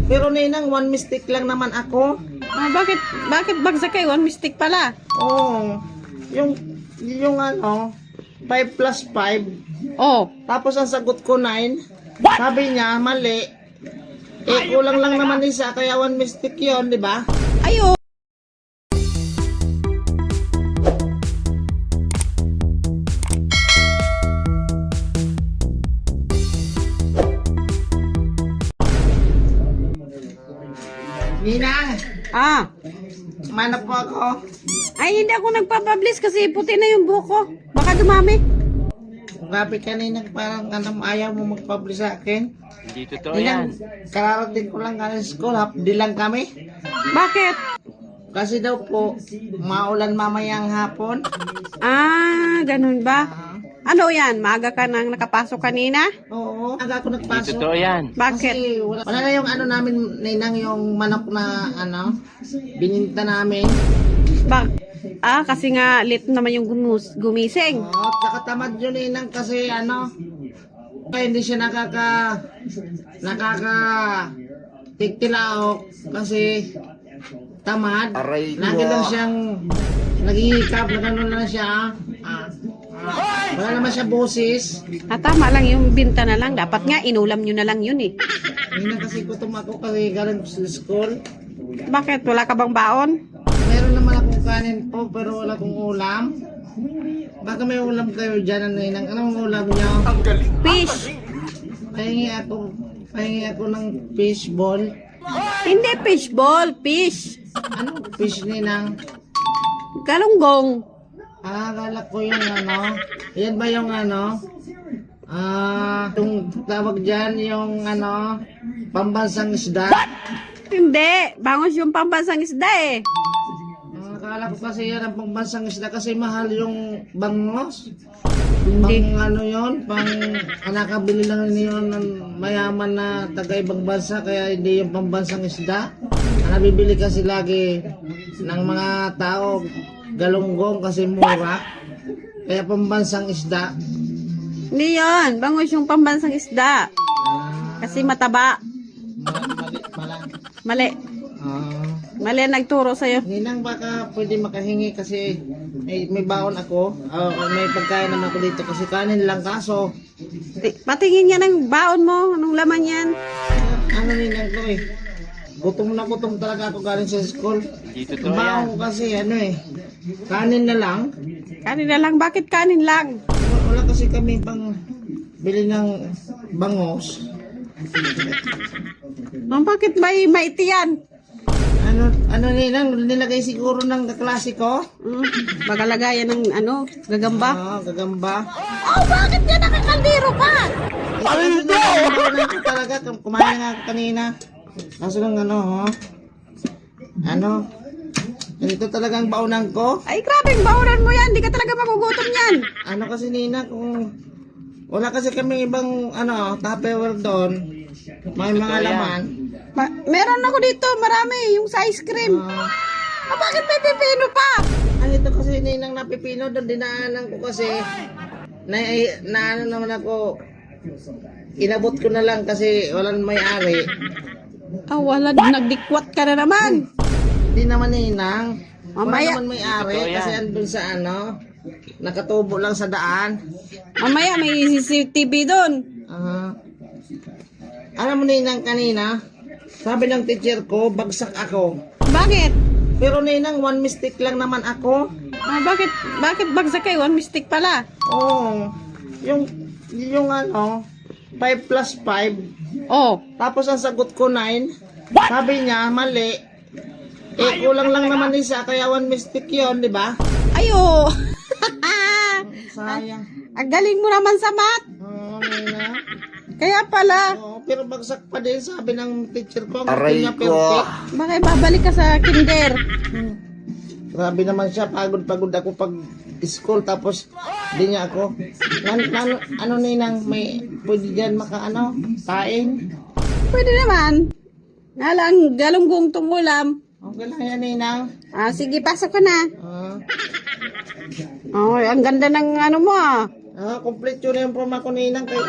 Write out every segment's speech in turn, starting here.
Pero ninang, one mistake lang naman ako. Ah, bakit bagsak kayo? One mistake pala. Oo. Yung ano, 5 plus 5. Oh, Tapos ang sagot ko 9. Sabi niya, mali. Kulang lang naman isa, kaya one mistake yun, di ba? ayo. Ninang, Ah, manap po ako. ay hindi ako nagpapublish kasi puti na yung buhok ko. Baka dumami. Grabe ka ninang, parang ayaw mo mag-publish sa akin. Hindi totoo yan. Ninang, kararating ko lang galing school, half day lang kami. Bakit? Kasi daw po, maulan mamayang hapon. Ah, ganun ba? Ano yan? Maaga ka nang nakapasok kanina? Oo, aga ako Hindi nagpasok. totoo yan. Bakit? Kasi wala na yung ano namin, ninang, yung manok na ano, bininta namin. Kasi nga late naman yung gumising. Oo, nakatamad yun ninang kasi ano, kaya hindi siya tiktilaok kasi tamad. Lagi lang siyang naghihikap, na gano'n lang siya. Wala naman siya boses. Tama lang yung binta na lang. Dapat nga inulam nyo na lang yun eh. Ninang kasi gutom ako kasi galing sa school. Bakit? Wala ka bang baon? Meron naman akong kanin po pero wala akong ulam. Baka may ulam kayo dyan, ninang. Anong ulam niyo? Fish. Pahingi ako ng fish ball. Hindi fish ball. Fish. Anong fish, ninang? Galunggong. Akala ko yung ano. Yan ba yung ano? Yung tawag dyan, yung ano, pambansang isda. Hindi. Bangos yung pambansang isda eh. Akala ko kasi yan ang pambansang isda kasi mahal yung bangos. Hindi. Pang ano yun, nakabili lang yun ng mayaman na taga-ibang bansa kaya hindi yung pambansang isda. Nabibili kasi lagi ng mga tao galunggong kasi mura. Kaya pambansang isda. Hindi yun. Bangos yung pambansang isda. Kasi mataba. Mali. Mali ang nagturo sa'yo. Ninang, baka pwede makahingi kasi may baon ako. May pagkain naman ako dito kasi kanin lang kaso. Patingin niya ng baon mo. Anong laman yan? Ano ninang ko eh. Gutom na gutom talaga ako galing sa school. Hindi totoo Ang yan. baon ko kasi ano eh. Kanin na lang. Kanin na lang. Bakit kanin lang? Wala kasi kami pang bili ng bangos. Bakit may maiti yan? Ano ninang, nilagay siguro ng kaklase ko? Baka lagayan ng gagamba. Gagamba. Oh, bakit yan nakakaldero ka? Ano talaga, kumain nga ako kanina. Kaso lang ganito talaga ang baunan ko. Ay, grabing baonan mo yan. Di ka talaga magugutom yan. Ano kasi nina, kung wala kasi kami ibang tupperware doon, may mga laman. Meron ako dito, marami. Yung sa ice cream. Bakit may pipino pa? Ito kasi ninang napipino doon, dinaanan ko kasi na naman ako, inabot ko na lang kasi walang may-ari. Wala. Nagdikwat ka na naman. Hindi naman ninang. Mamaya. Wala naman may-ari Totoo yan. kasi andun sa nakatubo lang sa daan. Mamaya may CCTV doon. Alam mo ninang kanina, sabi ng teacher ko, bagsak ako. Bakit? Pero ninang, one mistake lang naman ako. Bakit bagsak kayo? One mistake pala. Oo. Yung 5 plus 5. Oh. Tapos ang sagot ko 9. Sabi niya, mali. Kulang lang naman isa, kaya one mistake yun, di ba? Ayo. Sayang. Ang galing mo naman sa math. Oo, Nina. Kaya pala. Oo, pero bagsak pa din, sabi ng teacher ko. Aray ko. Bakit babalik ka sa kinder? Grabe naman siya, pagod ako pag school, tapos di niya ako. Ninang, may pwede dyan tain? Pwede naman. Nga lang, galunggong tumulam. Okay lang yan, Ninang. Sige, pasok ka na. Ang ganda ng mo. Complete yun yung forma ko, Ninang. Kayo,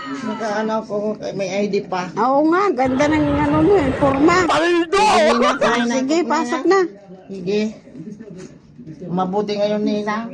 Naka-ano ko, may ID pa. Oo nga, ganda ng ano mo, forma. Nina, kain na. Sige, pasok na. Sige. Mabuti ngayon, Nina.